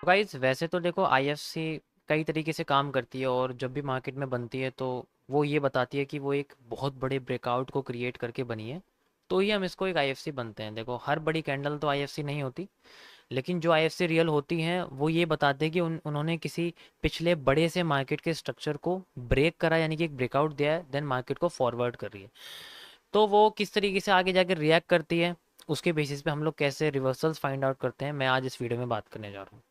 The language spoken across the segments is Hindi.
गाइस वैसे तो देखो आईएफसी कई तरीके से काम करती है, और जब भी मार्केट में बनती है तो वो ये बताती है कि वो एक बहुत बड़े ब्रेकआउट को क्रिएट करके बनी है, तो ही हम इसको एक आईएफसी बनते हैं। देखो हर बड़ी कैंडल तो आईएफसी नहीं होती, लेकिन जो आईएफसी रियल होती हैं वो ये बताते हैं कि उन्होंने किसी पिछले बड़े से मार्केट के स्ट्रक्चर को ब्रेक करा, यानी कि एक ब्रेकआउट दिया है, देन मार्केट को फॉरवर्ड कर रही है। तो वो किस तरीके से आगे जाकर रिएक्ट करती है, उसके बेसिस पे हम लोग कैसे रिवर्सल्स फाइंड आउट करते हैं, मैं आज इस वीडियो में बात करने जा रहा हूँ।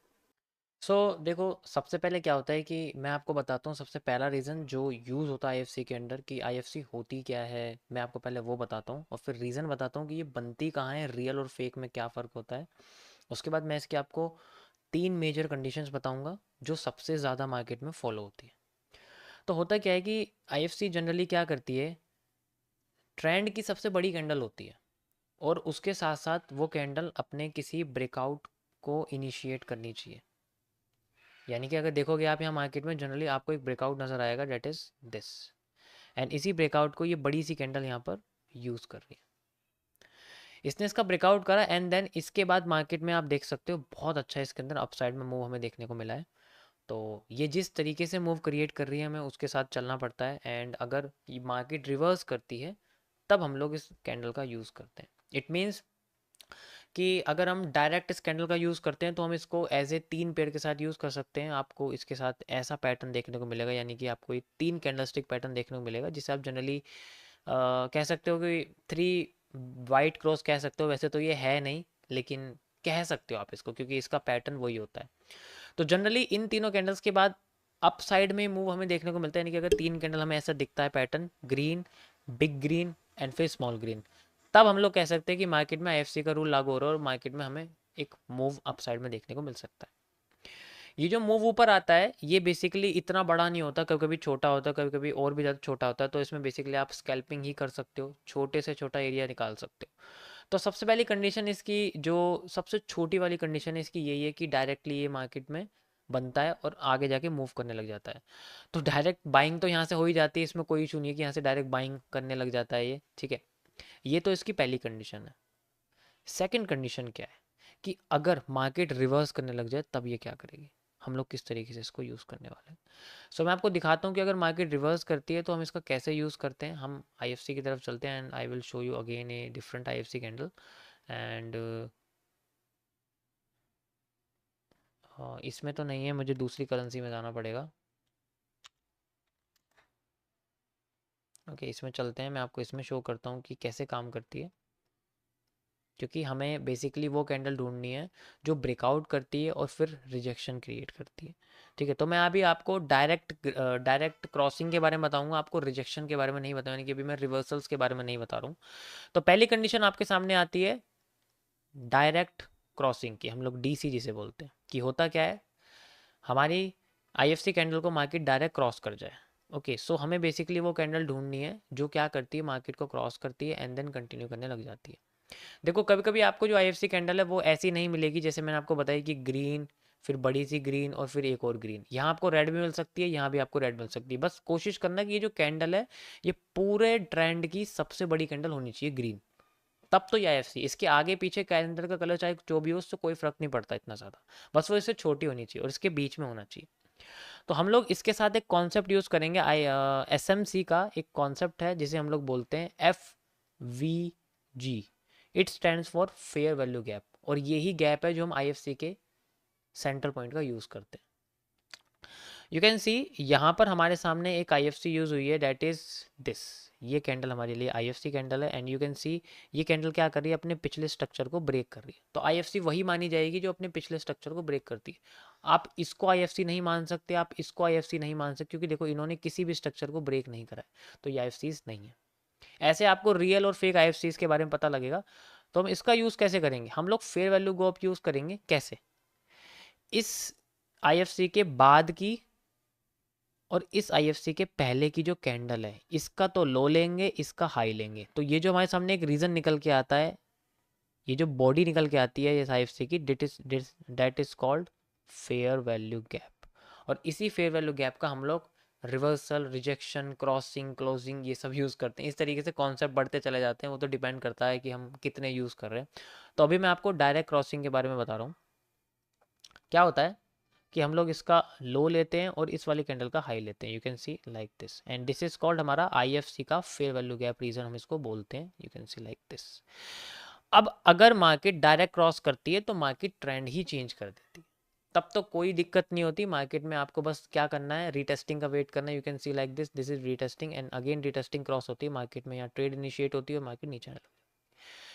देखो सबसे पहले क्या होता है कि मैं आपको बताता हूँ। सबसे पहला रीज़न जो यूज़ होता है आईएफसी के अंदर, कि आईएफसी होती क्या है, मैं आपको पहले वो बताता हूँ और फिर रीज़न बताता हूँ कि ये बनती कहाँ है, रियल और फेक में क्या फ़र्क होता है। उसके बाद मैं इसके आपको तीन मेजर कंडीशंस बताऊंगा जो सबसे ज़्यादा मार्केट में फॉलो होती है। तो होता क्या है कि आईएफसी जनरली क्या करती है, ट्रेंड की सबसे बड़ी कैंडल होती है, और उसके साथ साथ वो कैंडल अपने किसी ब्रेकआउट को इनिशिएट करनी चाहिए। यानी कि अगर देखोगे आप यहाँ मार्केट में जनरली आपको एक ब्रेकआउट नज़र आएगा, डेट इज़ दिस, एंड इसी ब्रेकआउट को ये बड़ी सी कैंडल यहाँ पर यूज़ कर रही है। इसने इसका ब्रेकआउट करा एंड देन इसके बाद मार्केट में आप देख सकते हो बहुत अच्छा इसके अंदर अपसाइड में मूव हमें देखने को मिला है। तो ये जिस तरीके से मूव क्रिएट कर रही है हमें उसके साथ चलना पड़ता है, एंड अगर ये मार्केट रिवर्स करती है तब हम लोग इस कैंडल का यूज़ करते हैं। इट मीन्स कि अगर हम डायरेक्ट इस कैंडल का यूज़ करते हैं तो हम इसको एज ए तीन पेड़ के साथ यूज़ कर सकते हैं। आपको इसके साथ ऐसा पैटर्न देखने को मिलेगा, यानी कि आपको एक तीन कैंडलस्टिक पैटर्न देखने को मिलेगा, जिसे आप जनरली कह सकते हो कि थ्री वाइट क्रॉस कह सकते हो। वैसे तो ये है नहीं, लेकिन कह सकते हो आप इसको, क्योंकि इसका पैटर्न वही होता है। तो जनरली इन तीनों कैंडल्स के बाद अप साइड में मूव हमें देखने को मिलता है, यानी कि अगर तीन कैंडल हमें ऐसा दिखता है pattern, green, big green and फिर स्मॉल ग्रीन, तब हम लोग कह सकते हैं कि मार्केट में आईएफसी का रूल लागू हो रहा है और मार्केट में हमें एक मूव अप साइड में देखने को मिल सकता है। ये जो मूव ऊपर आता है ये बेसिकली इतना बड़ा नहीं होता, कभी कभी छोटा होता है, कभी कभी और भी ज़्यादा छोटा होता है। तो इसमें बेसिकली आप स्कैल्पिंग ही कर सकते हो, छोटे से छोटा एरिया निकाल सकते हो। तो सबसे पहली कंडीशन इसकी, जो सबसे छोटी वाली कंडीशन है इसकी, यही है कि डायरेक्टली ये मार्केट में बनता है और आगे जाके मूव करने लग जाता है। तो डायरेक्ट बाइंग तो यहाँ से हो ही जाती है, इसमें कोई इशू नहीं है कि यहाँ से डायरेक्ट बाइंग करने लग जाता है ये, ठीक है। ये तो इसकी पहली कंडीशन है। सेकंड कंडीशन क्या है कि अगर मार्केट रिवर्स करने लग जाए तब ये क्या करेगी, हम लोग किस तरीके से इसको यूज़ करने वाले हैं। मैं आपको दिखाता हूँ कि अगर मार्केट रिवर्स करती है तो हम इसका कैसे यूज़ करते हैं। हम आईएफसी की तरफ चलते हैं and I will show you again a different IFC candle. And इसमें तो नहीं है, मुझे दूसरी करेंसी में जाना पड़ेगा। ओके, इसमें चलते हैं, मैं आपको इसमें शो करता हूँ कि कैसे काम करती है, क्योंकि हमें बेसिकली वो कैंडल ढूंढनी है जो ब्रेकआउट करती है और फिर रिजेक्शन क्रिएट करती है। ठीक है, तो मैं अभी आपको डायरेक्ट क्रॉसिंग के बारे में बताऊंगा, आपको रिजेक्शन के बारे में नहीं बताऊंगा, कि अभी मैं रिवर्सल्स के बारे में नहीं बता रहा हूँ। तो पहली कंडीशन आपके सामने आती है डायरेक्ट क्रॉसिंग की, हम लोग डीसी जिसे बोलते हैं। कि होता क्या है, हमारी आईएफसी कैंडल को मार्केट डायरेक्ट क्रॉस कर जाए। ओके, सो हमें बेसिकली वो कैंडल ढूंढनी है जो क्या करती है, मार्केट को क्रॉस करती है एंड देन कंटिन्यू करने लग जाती है। देखो कभी कभी आपको जो आईएफसी कैंडल है वो ऐसी नहीं मिलेगी, जैसे मैंने आपको बताया कि ग्रीन, फिर बड़ी सी ग्रीन और फिर एक और ग्रीन। यहाँ आपको रेड भी मिल सकती है, यहाँ भी आपको रेड मिल सकती है। बस कोशिश करना कि ये जो कैंडल है ये पूरे ट्रेंड की सबसे बड़ी कैंडल होनी चाहिए ग्रीन, तब तो ये आईएफसी। इसके आगे पीछे कैलेंडर का कलर चाहे जो भी हो उससे कोई फर्क नहीं पड़ता इतना ज़्यादा, बस वो इससे छोटी होनी चाहिए और इसके बीच में होना चाहिए। तो हम लोग इसके साथ एक कॉन्सेप्ट यूज़ करेंगे, एस एम सी का एक कॉन्सेप्ट है जिसे हम लोग बोलते हैं FVG। It stands for fair value gap, और यही गैप है जो हम IFC के सेंटर पॉइंट का यूज़ करते हैं। यू कैन सी यहाँ पर हमारे सामने एक IFC यूज़ हुई है, डेट इज़ दिस। ये कैंडल हमारे लिए IFC कैंडल है, एंड यू कैन सी ये कैंडल क्या कर रही है, अपने पिछले स्ट्रक्चर को ब्रेक कर रही है। तो IFC वही मानी जाएगी जो अपने पिछले स्ट्रक्चर को ब्रेक करती है। आप इसको IFC नहीं मान सकते, आप इसको IFC नहीं मान सकते, क्योंकि देखो इन्होंने किसी भी स्ट्रक्चर को ब्रेक नहीं करा है, तो ये IFCs नहीं है। ऐसे आपको रियल और फेक IFCs के बारे में पता लगेगा। तो हम इसका यूज़ कैसे करेंगे, हम लोग फेयर वैल्यू गैप यूज़ करेंगे। कैसे, इस IFC के बाद की और इस IFC के पहले की जो कैंडल है, इसका तो लो लेंगे, इसका हाई लेंगे। तो ये जो हमारे सामने एक रीजन निकल के आता है, ये जो बॉडी निकल के आती है इस IFC की, date is called fair value gap. और इसी फेयर वैल्यू गैप का हम लोग रिवर्सल, रिजेक्शन, क्रॉसिंग, क्लोजिंग ये सब यूज़ करते हैं। इस तरीके से कॉन्सेप्ट बढ़ते चले जाते हैं, वो तो डिपेंड करता है कि हम कितने यूज़ कर रहे हैं। तो अभी मैं आपको डायरेक्ट क्रॉसिंग के बारे में बता रहा हूँ। क्या होता है, कि हम लोग इसका लो लेते हैं और इस वाली कैंडल का हाई लेते हैं, you can see like this, and this is called हमारा आईएफसी का फेयर वैल्यू गैप रीजन हम इसको बोलते हैं, you can see like this. अब अगर मार्केट डायरेक्ट क्रॉस करती है तो मार्केट ट्रेंड ही चेंज कर देती है, तब तो कोई दिक्कत नहीं होती मार्केट में, आपको बस क्या करना है, रीटेस्टिंग का वेट करना है, you can see like this, this is retesting and again retesting cross होती है मार्केट में, यहाँ ट्रेड इनिशिएट होती है और मार्केट नीचे आने लगती है।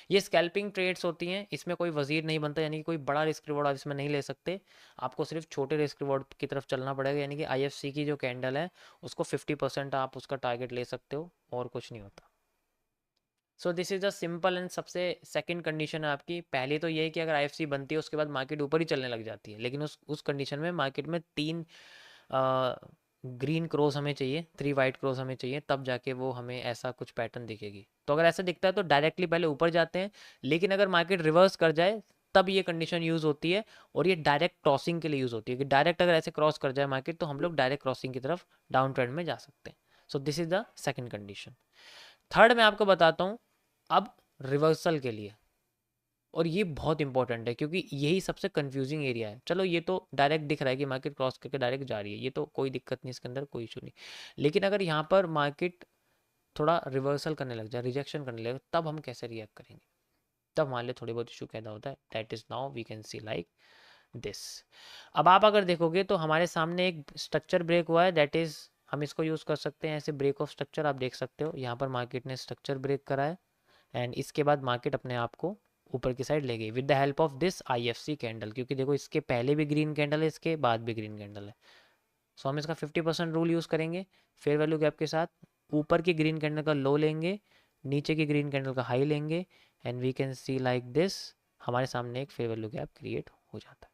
ये स्कैल्पिंग ट्रेड्स होती हैं, इसमें कोई वजीर नहीं बनता, यानी कि कोई बड़ा रिस्क रिवॉर्ड आप इसमें नहीं ले सकते, आपको सिर्फ छोटे रिस्क रिवॉर्ड की तरफ चलना पड़ेगा, यानी कि आईएफसी की जो कैंडल है उसको 50% आप उसका टारगेट ले सकते हो और कुछ नहीं होता। So this is the simple and सबसे सेकंड कंडीशन है आपकी। पहले तो ये है कि अगर आईएफसी बनती है उसके बाद मार्केट ऊपर ही चलने लग जाती है, लेकिन उस कंडीशन में मार्केट में 3 ग्रीन क्रॉस हमें चाहिए, 3 वाइट क्रॉस हमें चाहिए, तब जाके वो हमें ऐसा कुछ पैटर्न दिखेगी। तो अगर ऐसा दिखता है तो डायरेक्टली पहले ऊपर जाते हैं, लेकिन अगर मार्केट रिवर्स कर जाए तब ये कंडीशन यूज़ होती है, और ये डायरेक्ट क्रॉसिंग के लिए यूज़ होती है कि डायरेक्ट अगर ऐसे क्रॉस कर जाए मार्केट तो हम लोग डायरेक्ट क्रॉसिंग की तरफ डाउन ट्रेंड में जा सकते हैं। So this is the second condition. Third मैं आपको बताता हूँ अब रिवर्सल के लिए, और ये बहुत इंपॉर्टेंट है क्योंकि यही सबसे कंफ्यूजिंग एरिया है। चलो ये तो डायरेक्ट दिख रहा है कि मार्केट क्रॉस करके डायरेक्ट जा रही है, ये तो कोई दिक्कत नहीं, इसके अंदर कोई इशू नहीं, लेकिन अगर यहाँ पर मार्केट थोड़ा रिवर्सल करने लग जाए, रिजेक्शन करने लगे, तब हम कैसे रिएक्ट करेंगे, तब हमारे लिए थोड़ी बहुत इशू पैदा होता है। That is now we can see like this. अब आप अगर देखोगे तो हमारे सामने एक स्ट्रक्चर ब्रेक हुआ है, दैट इज हम इसको यूज़ कर सकते हैं ऐसे ब्रेक ऑफ स्ट्रक्चर, आप देख सकते हो यहाँ पर मार्केट ने स्ट्रक्चर ब्रेक करा है, एंड इसके बाद मार्केट अपने आप को ऊपर की साइड ले गई with the help of this IFC candle, क्योंकि देखो इसके पहले भी ग्रीन कैंडल है, इसके बाद भी ग्रीन कैंडल है। सो हम इसका 50% रूल यूज़ करेंगे फेयर वैल्यू गैप के साथ, ऊपर की ग्रीन कैंडल का लो लेंगे, नीचे की ग्रीन कैंडल का हाई लेंगे, and we can see like this, हमारे सामने एक फेयर वैल्यू गैप क्रिएट हो जाता है।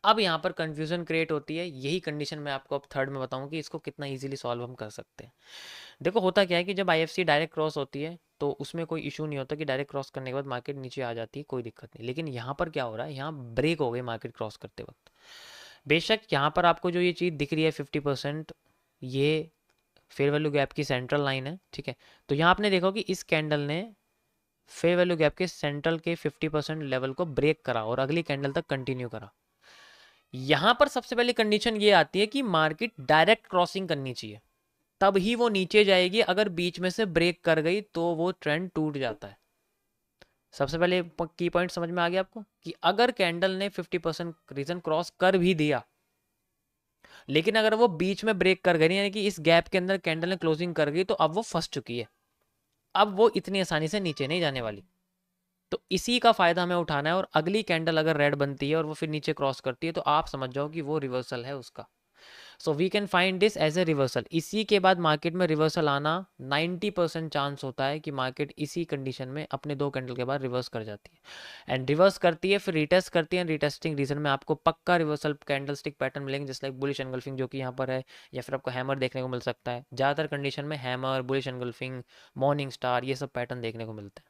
अब यहाँ पर कंफ्यूजन क्रिएट होती है, यही कंडीशन मैं आपको अब थर्ड में बताऊँ कि इसको कितना इजीली सॉल्व हम कर सकते हैं। देखो होता क्या है कि जब आईएफसी डायरेक्ट क्रॉस होती है तो उसमें कोई इशू नहीं होता कि डायरेक्ट क्रॉस करने के बाद मार्केट नीचे आ जाती है, कोई दिक्कत नहीं, लेकिन यहाँ पर क्या हो रहा है, यहाँ ब्रेक हो गई मार्केट क्रॉस करते वक्त। बेशक यहाँ पर आपको जो ये चीज़ दिख रही है 50%, ये फेयर वैल्यू गैप की सेंट्रल लाइन है, ठीक है। तो यहाँ आपने देखो कि इस कैंडल ने फेयर वैल्यू गैप के सेंट्रल के 50% लेवल को ब्रेक करा और अगली कैंडल तक कंटिन्यू करा। यहाँ पर सबसे पहली कंडीशन ये आती है कि मार्केट डायरेक्ट क्रॉसिंग करनी चाहिए, तब ही वो नीचे जाएगी, अगर बीच में से ब्रेक कर गई तो वो ट्रेंड टूट जाता है। सबसे पहले की पॉइंट समझ में आ गया आपको कि अगर कैंडल ने 50% रीजन क्रॉस कर भी दिया, लेकिन अगर वो बीच में ब्रेक कर गई, यानी कि इस गैप के अंदर कैंडल ने क्लोजिंग कर गई, तो अब वो फंस चुकी है, अब वो इतनी आसानी से नीचे नहीं जाने वाली। तो इसी का फायदा हमें उठाना है, और अगली कैंडल अगर रेड बनती है और वो फिर नीचे क्रॉस करती है तो आप समझ जाओ कि वो रिवर्सल है उसका। So we can find this as a reversal. इसी के बाद मार्केट में रिवर्सल आना 90% चांस होता है कि मार्केट इसी कंडीशन में अपने 2 कैंडल के बाद रिवर्स कर जाती है, एंड रिवर्स करती है फिर रिटेस्ट करती है, रिटेस्टिंग रीजन में आपको पक्का रिवर्सल कैंडल स्टिक पैटर्न मिलेंगे, जैसे लाइक बुलिश एंगल्फिंग जो कि यहाँ पर है, या फिर आपको हैमर देखने को मिल सकता है। ज़्यादातर कंडीशन में hammer, bullish engulfing, morning star, ये सब पैटर्न देखने को मिलते हैं,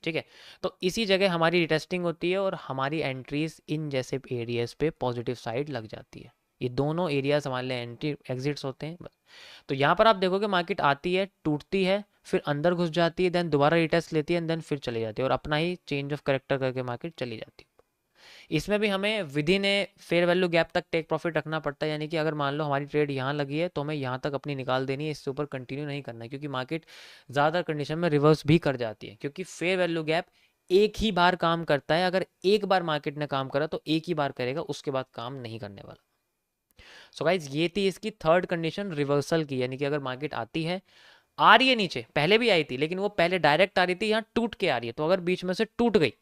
ठीक है। तो इसी जगह हमारी रिटेस्टिंग होती है और हमारी एंट्रीज इन जैसे एरियाज पे पॉजिटिव साइड लग जाती है। ये दोनों एरियाज हमारे लिए एंट्री एग्जिट्स होते हैं। तो यहाँ पर आप देखोगे मार्केट आती है, टूटती है, फिर अंदर घुस जाती है, देन दोबारा रिटेस्ट लेती है, देन फिर चली जाती है और अपना ही चेंज ऑफ करेक्टर करके मार्केट चली जाती है। इसमें भी हमें with in a fair value gap तक टेक प्रॉफिट रखना पड़ता है, यानी कि अगर मान लो हमारी ट्रेड यहाँ लगी है तो हमें यहाँ तक अपनी निकाल देनी है, इससे ऊपर कंटिन्यू नहीं करना है, क्योंकि मार्केट ज़्यादातर कंडीशन में रिवर्स भी कर जाती है, क्योंकि फेयर वैल्यू गैप एक ही बार काम करता है। अगर एक बार मार्केट ने काम करा तो एक ही बार करेगा, उसके बाद काम नहीं करने वाला। सो गाइज ये थी इसकी थर्ड कंडीशन रिवर्सल की, यानी कि अगर मार्केट आती है, आ रही है नीचे, पहले भी आई थी लेकिन वो पहले डायरेक्ट आ रही थी, यहाँ टूट के आ रही है, तो अगर बीच में से टूट गई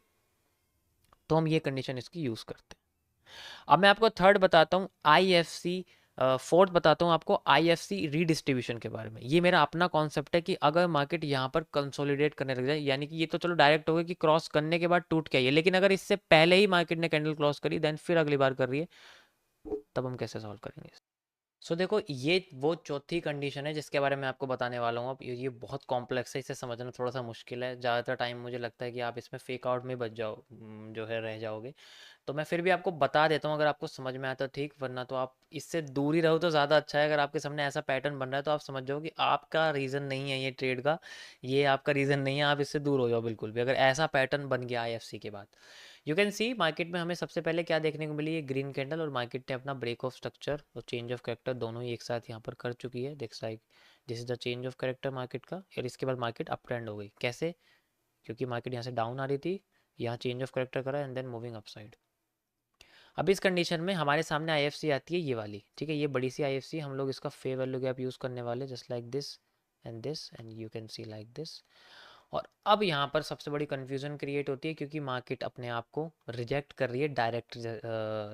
तो हम ये कंडीशन इसकी यूज करते हैं। अब मैं आपको थर्ड बताता हूँ आईएफसी, फोर्थ बताता हूँ आपको आईएफसी रीडिस्ट्रीब्यूशन के बारे में। ये मेरा अपना कॉन्सेप्ट है कि अगर मार्केट यहाँ पर कंसोलिडेट करने लग जाए, यानी कि ये तो चलो डायरेक्ट हो गया कि क्रॉस करने के बाद टूट के आई है, लेकिन अगर इससे पहले ही मार्केट ने कैंडल क्रॉस करी देन फिर अगली बार कर रही है, तब हम कैसे सॉल्व करेंगे। सो देखो ये वो चौथी कंडीशन है जिसके बारे में आपको बताने वाला हूँ। अब ये बहुत कॉम्प्लेक्स है, इसे समझना थोड़ा सा मुश्किल है, ज़्यादातर टाइम मुझे लगता है कि आप इसमें फेक आउट में बच जाओ, जो है रह जाओगे। तो मैं फिर भी आपको बता देता हूँ, अगर आपको समझ में आता है ठीक, वरना तो आप इससे दूर ही रहो तो ज़्यादा अच्छा है। अगर आपके सामने ऐसा पैटर्न बन रहा है तो आप समझ जाओ कि आपका रीज़न नहीं है ये ट्रेड का, ये आपका रीज़न नहीं है, आप इससे दूर हो जाओ बिल्कुल भी, अगर ऐसा पैटर्न बन गया आईएफसी के बाद। यू कैन सी मार्केट में हमें सबसे पहले क्या देखने को मिली, ये ग्रीन कैंडल, और मार्केट ने अपना ब्रेक ऑफ स्ट्रक्चर और चेंज ऑफ कैरेक्टर दोनों ही एक साथ यहाँ पर कर चुकी है। देख like this is the change of character market का, और इसके बाद मार्केट अप ट्रेंड हो गई। कैसे? क्योंकि मार्केट यहाँ से डाउन आ रही थी, यहाँ चेंज ऑफ कैरेक्टर करा एंड देन मूविंग अपसाइड। अब इस कंडीशन में हमारे सामने आईएफसी आती है ये वाली, ठीक है, ये बड़ी सी आईएफसी, हम लोग इसका फेयर वैल्यू गैप यूज़ करने वाले, just like this and you can see like this. और अब यहाँ पर सबसे बड़ी कन्फ्यूज़न क्रिएट होती है, क्योंकि मार्केट अपने आप को रिजेक्ट कर रही है, डायरेक्ट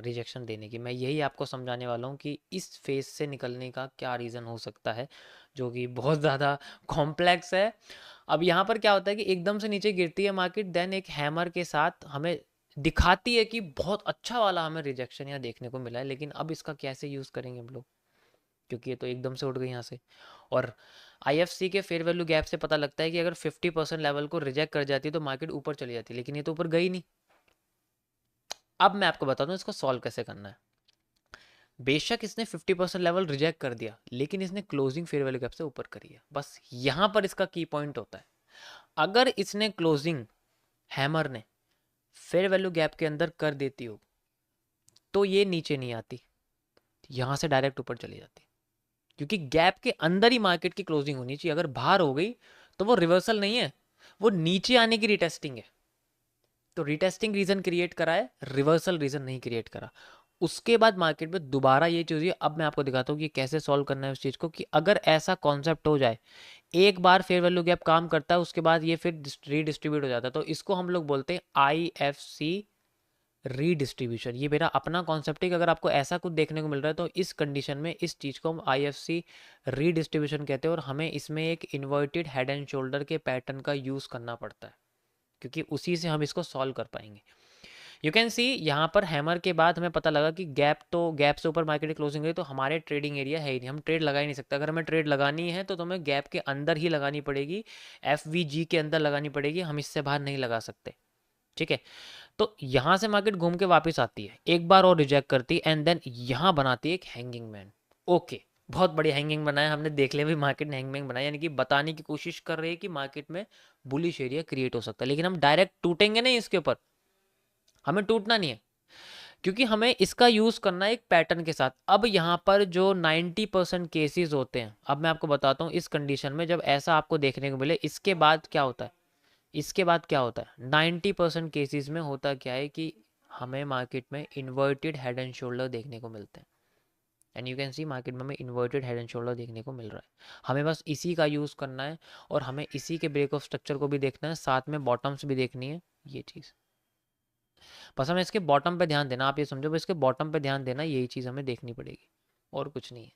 रिजेक्शन देने की। मैं यही आपको समझाने वाला हूँ कि इस फेज से निकलने का क्या रीज़न हो सकता है, जो कि बहुत ज़्यादा कॉम्प्लेक्स है। अब यहाँ पर क्या होता है कि एकदम से नीचे गिरती है मार्केट, देन एक हैमर के साथ हमें दिखाती है कि बहुत अच्छा वाला हमें रिजेक्शन यहाँ देखने को मिला है, लेकिन अब इसका कैसे यूज़ करेंगे हम लोग, क्योंकि ये तो एकदम से उठ गई यहाँ से। और आईएफसी के फेयर वैल्यू गैप से पता लगता है कि अगर 50% लेवल को रिजेक्ट कर जाती है तो मार्केट ऊपर चली जाती है, लेकिन ये तो ऊपर गई नहीं। अब मैं आपको बताता हूँ इसको सॉल्व कैसे करना है। बेशक इसने 50% लेवल रिजेक्ट कर दिया, लेकिन इसने क्लोजिंग फेयर वैल्यू गैप से ऊपर करी है, बस यहाँ पर इसका की पॉइंट होता है। अगर इसने क्लोजिंग हैमर ने फेयर वैल्यू गैप के अंदर कर देती हो तो ये नीचे नहीं आती, यहाँ से डायरेक्ट ऊपर चली जाती, क्योंकि गैप के अंदर ही मार्केट की क्लोजिंग होनी चाहिए। अगर बाहर हो गई तो वो रिवर्सल नहीं है, वो नीचे आने की रिटेस्टिंग है। तो रिटेस्टिंग रीजन क्रिएट करा है, रिवर्सल रीजन नहीं क्रिएट करा। उसके बाद मार्केट में दोबारा ये चीज़, अब मैं आपको दिखाता हूँ कि कैसे सॉल्व करना है उस चीज़ को, कि अगर ऐसा कॉन्सेप्ट हो जाए, एक बार फेयर वैल्यू गैप काम करता है, उसके बाद ये फिर रीडिस्ट्रीब्यूट हो जाता है, तो इसको हम लोग बोलते हैं आईएफसी रीडिस्ट्रीब्यूशन। ये मेरा अपना कॉन्सेप्ट है कि अगर आपको ऐसा कुछ देखने को मिल रहा है तो इस कंडीशन में इस चीज़ को हम आईएफसी रीडिस्ट्रीब्यूशन कहते हैं, और हमें इसमें एक इन्वर्टेड हेड एंड शोल्डर के पैटर्न का यूज़ करना पड़ता है, क्योंकि उसी से हम इसको सॉल्व कर पाएंगे। यू कैन सी यहाँ पर हैमर के बाद हमें पता लगा कि गैप, तो गैप से ऊपर मार्केट क्लोजिंग गई तो हमारे ट्रेडिंग एरिया है ही नहीं, हम ट्रेड लगा ही नहीं सकते। अगर हमें ट्रेड लगानी है तो हमें गैप के अंदर ही लगानी पड़ेगी, एफवीजी के अंदर लगानी पड़ेगी, हम इससे बाहर नहीं लगा सकते, ठीक है। तो यहाँ से मार्केट घूम के वापस आती है, एक बार और रिजेक्ट करती है, एंड देन यहाँ बनाती है एक हैंगिंग मैन। ओके, बहुत बढ़िया हैंगिंग बनाया हमने, देख लिया भी मार्केट ने हैंगिंग बनाया, यानी कि बताने की कोशिश कर रही है कि मार्केट में बुलिश एरिया क्रिएट हो सकता है। लेकिन हम डायरेक्ट टूटेंगे नहीं इसके ऊपर, हमें टूटना नहीं है, क्योंकि हमें इसका यूज करना है एक पैटर्न के साथ। अब यहाँ पर जो 90% केसेस होते हैं, अब मैं आपको बताता हूँ इस कंडीशन में जब ऐसा आपको देखने को मिले, इसके बाद क्या होता है, इसके बाद क्या होता है, 90% केसेस में होता क्या है कि हमें मार्केट में इन्वर्टेड हेड एंड शोल्डर देखने को मिलते हैं। And you can see market में हमें इन्वर्टेड हेड एंड शोल्डर देखने को मिल रहा है। हमें बस इसी का यूज़ करना है, और हमें इसी के ब्रेक ऑफ स्ट्रक्चर को भी देखना है, साथ में बॉटम्स भी देखनी है, ये चीज़। बस हमें इसके बॉटम पे ध्यान देना, आप ये समझो, बस इसके बॉटम पे ध्यान देना, यही चीज़ हमें देखनी पड़ेगी, और कुछ नहीं है।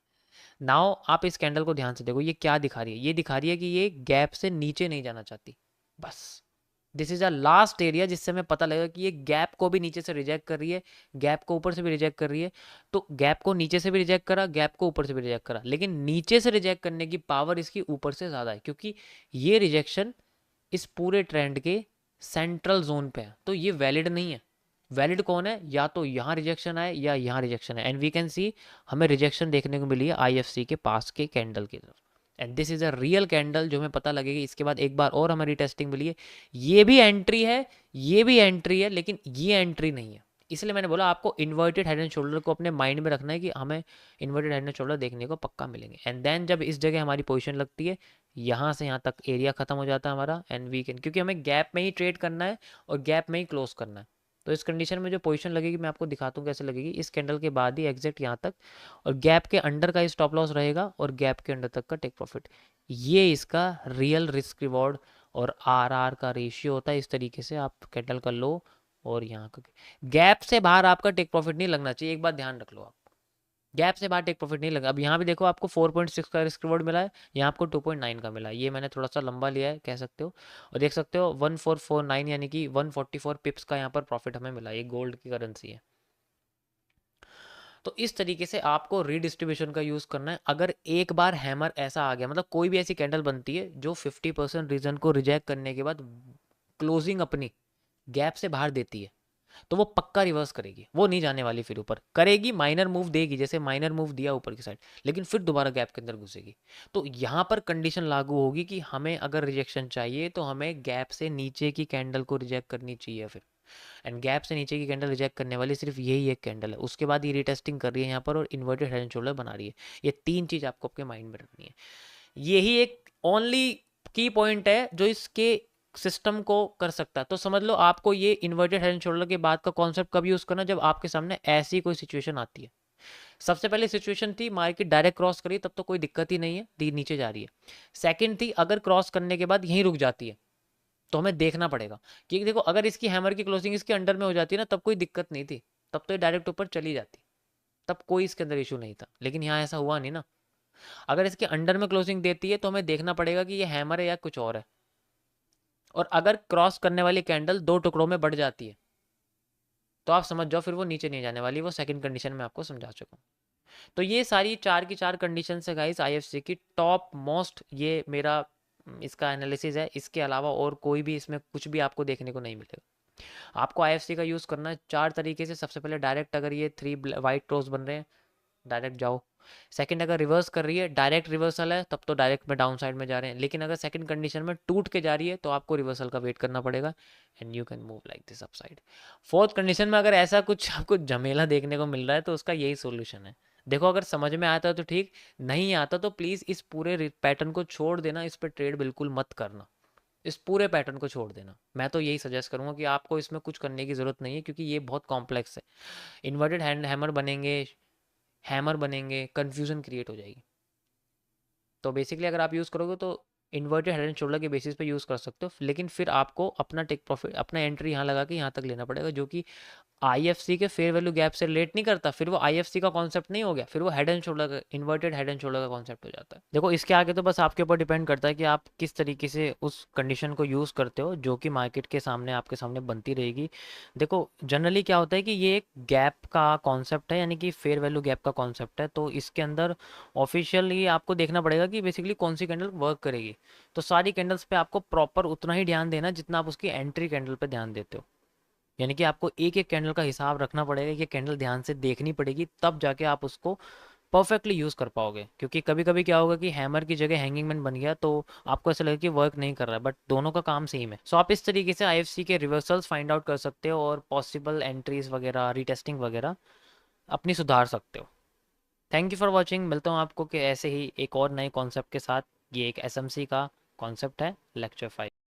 नाउ आप इस कैंडल को ध्यान से देखो, ये क्या दिखा रही है, ये दिखा रही है कि ये गैप से नीचे नहीं जाना चाहती, बस this is a last area जिससे हमें पता लगेगा कि ये गैप को भी नीचे से रिजेक्ट कर रही है, गैप को ऊपर से भी रिजेक्ट कर रही है। तो गैप को नीचे से भी रिजेक्ट करा, गैप को ऊपर से भी रिजेक्ट करा, लेकिन नीचे से रिजेक्ट करने की पावर इसकी ऊपर से ज़्यादा है, क्योंकि ये रिजेक्शन इस पूरे ट्रेंड के सेंट्रल जोन पे है, तो ये वैलिड नहीं है। वैलिड कौन है, या तो यहाँ रिजेक्शन आए या यहाँ रिजेक्शन है, एंड वी कैन सी हमें रिजेक्शन देखने को मिली है आईएफसी के पास के कैंडल की तरफ, and this is a real candle जो हमें पता लगेगी। इसके बाद एक बार और हमारी टेस्टिंग मिली है, ये भी एंट्री है, ये भी एंट्री है, लेकिन ये एंट्री नहीं है। इसलिए मैंने बोला आपको इन्वर्टेड हेड एंड शोल्डर को अपने माइंड में रखना है कि हमें इन्वर्टेड हेड एंड शोल्डर देखने को पक्का मिलेंगे। एंड देन जब इस जगह हमारी पोजीशन लगती है, यहाँ से यहाँ तक एरिया खत्म हो जाता है हमारा, एंड वी कैन, क्योंकि हमें गैप में ही ट्रेड करना है और गैप में ही क्लोज करना है। तो इस कंडीशन में जो पोजीशन लगेगी मैं आपको दिखाता हूँ कैसे लगेगी, इस कैंडल के बाद ही एग्जैक्ट यहाँ तक, और गैप के अंडर का स्टॉप लॉस रहेगा और गैप के अंडर तक का टेक प्रॉफिट। ये इसका रियल रिस्क रिवॉर्ड और आर का रेशियो होता है। इस तरीके से आप कैंडल का लो और यहाँ का गैप से बाहर आपका टेक प्रॉफिट नहीं लगना चाहिए, एक बात ध्यान रख लो आप, गैप से बाहर टेक प्रॉफिट नहीं लगा। अब यहाँ भी देखो आपको 4.6 का रिस्क रिवॉर्ड मिला है, यहाँ आपको 2.9 का मिला है, ये मैंने थोड़ा सा लंबा लिया है कह सकते हो, और देख सकते हो 1449 यानी कि 144 पिप्स का यहाँ पर प्रॉफिट हमें मिला, ये गोल्ड की करेंसी है। तो इस तरीके से आपको रीडिस्ट्रीब्यूशन का यूज़ करना है। अगर एक बार हैमर ऐसा आ गया, मतलब कोई भी ऐसी कैंडल बनती है जो 50% रीजन को रिजेक्ट करने के बाद क्लोजिंग अपनी गैप से बाहर देती है, तो वो पक्का रिवर्स करेगी, वो नहीं जाने वाली, फिर ऊपर करेगी, माइनर मूव देगी, जैसे माइनर मूव दिया ऊपर की साइड, लेकिन फिर दोबारा गैप के अंदर घुसेगी। तो यहाँ पर कंडीशन लागू होगी कि हमें अगर रिजेक्शन चाहिए तो हमें गैप से नीचे की कैंडल को रिजेक्ट करनी चाहिए फिर। एंड गैप से नीचे की कैंडल रिजेक्ट करने वाली सिर्फ यही एक कैंडल है, उसके बाद ये रिटेस्टिंग कर रही है यहाँ पर और इन्वर्टेड हेड एंड शोल्डर बना रही है। ये तीन चीज़ आपको आपके माइंड में रखनी है। यही एक ओनली की पॉइंट है जो इसके सिस्टम को कर सकता है। तो समझ लो आपको ये इन्वर्टेड हेड एंड शोल्डर के बाद का कॉन्सेप्ट कब यूज करना, जब आपके सामने ऐसी कोई सिचुएशन आती है। सबसे पहले सिचुएशन थी मार्केट डायरेक्ट क्रॉस करी, तब तो कोई दिक्कत ही नहीं है, दी नीचे जा रही है। सेकंड थी अगर क्रॉस करने के बाद यहीं रुक जाती है, तो हमें देखना पड़ेगा कि देखो अगर इसकी हैमर की क्लोजिंग इसके अंडर में हो जाती है ना, तब कोई दिक्कत नहीं थी, तब तो ये डायरेक्ट ऊपर चली जाती, तब कोई इसके अंदर इशू नहीं था। लेकिन यहाँ ऐसा हुआ नहीं ना, अगर इसके अंडर में क्लोजिंग देती है तो हमें देखना पड़ेगा कि ये हैमर है या कुछ और है। और अगर क्रॉस करने वाली कैंडल दो टुकड़ों में बढ़ जाती है तो आप समझ जाओ फिर वो नीचे नहीं जाने वाली, वो सेकंड कंडीशन में आपको समझा चुका हूँ। तो ये सारी चार की चार कंडीशन है गाइस आईएफसी की टॉप मोस्ट, ये मेरा इसका एनालिसिस है। इसके अलावा और कोई भी इसमें कुछ भी आपको देखने को नहीं मिलेगा। आपको आईएफसी का यूज़ करना है चार तरीके से। सबसे पहले डायरेक्ट अगर ये थ्री वाइट क्रोस बन रहे हैं डायरेक्ट जाओ। सेकंड अगर रिवर्स कर रही है डायरेक्ट रिवर्सल है तब तो डायरेक्ट में डाउन साइड में जा रहे हैं, लेकिन अगर सेकंड कंडीशन में टूट के जा रही है तो आपको रिवर्सल का वेट करना पड़ेगा and you can move like this upside. Fourth condition में अगर ऐसा कुछ आपको झमेला देखने को मिल रहा है तो उसका यही सोल्यूशन है। देखो अगर समझ में आता है तो ठीक, नहीं आता तो प्लीज़ इस पूरे पैटर्न को छोड़ देना, इस पर ट्रेड बिल्कुल मत करना, इस पूरे पैटर्न को छोड़ देना। मैं तो यही सजेस्ट करूंगा कि आपको इसमें कुछ करने की ज़रूरत नहीं है, क्योंकि ये बहुत कॉम्प्लेक्स है। इन्वर्टेड हैंड हैमर बनेंगे, कन्फ्यूज़न क्रिएट हो जाएगी। तो बेसिकली अगर आप यूज़ करोगे तो इन्वर्टेड हेड एंड शोल्डर के बेसिस पे यूज़ कर सकते हो, लेकिन फिर आपको अपना टेक प्रॉफिट, अपना एंट्री यहाँ लगा के यहाँ तक लेना पड़ेगा, जो कि आईएफसी के फेयर वैल्यू गैप से रिलेट नहीं करता। फिर वो आईएफसी का कॉन्सेप्ट नहीं हो गया, फिर वो हेड एंड शोल्डर का, इन्वर्टेड हेड एंड शोल्डर का कॉन्सेप्ट हो जाता है। देखो इसके आगे तो बस आपके ऊपर डिपेंड करता है कि आप किस तरीके से उस कंडीशन को यूज़ करते हो जो कि मार्केट के सामने आपके सामने बनती रहेगी। देखो जनरली क्या होता है कि ये एक गैप का कॉन्सेप्ट है, यानी कि फेयर वैल्यू गैप का कॉन्सेप्ट है, तो इसके अंदर ऑफिशियली आपको देखना पड़ेगा कि बेसिकली कौन सी कैंडल वर्क करेगी। तो सारी कैंडल्स पे आपको प्रॉपर उतना ही ध्यान देना जितना आप उसकी एंट्री कैंडल पे ध्यान देते हो। यानी कि आपको एक एक कैंडल का हिसाब रखना पड़ेगा, कि कैंडल ध्यान से देखनी पड़ेगी, तब जाके आप उसको परफेक्टली यूज़ कर पाओगे। क्योंकि कभी कभी क्या होगा कि हैमर की जगह हैंगिंग मैन बन गया तो आपको ऐसा लगेगा कि वर्क नहीं कर रहा है, बट दोनों का काम सेम है। सो आप इस तरीके से आईएफसी के रिवर्सल्स फाइंड आउट कर सकते हो और पॉसिबल एंट्रीज वगैरह, रीटेस्टिंग वगैरह अपनी सुधार सकते हो। Thank you for watching. मिलता हूँ आपको कि ऐसे ही एक और नए कॉन्सेप्ट के साथ। ये एक एसएमसी का कॉन्सेप्ट है, लेक्चर 5।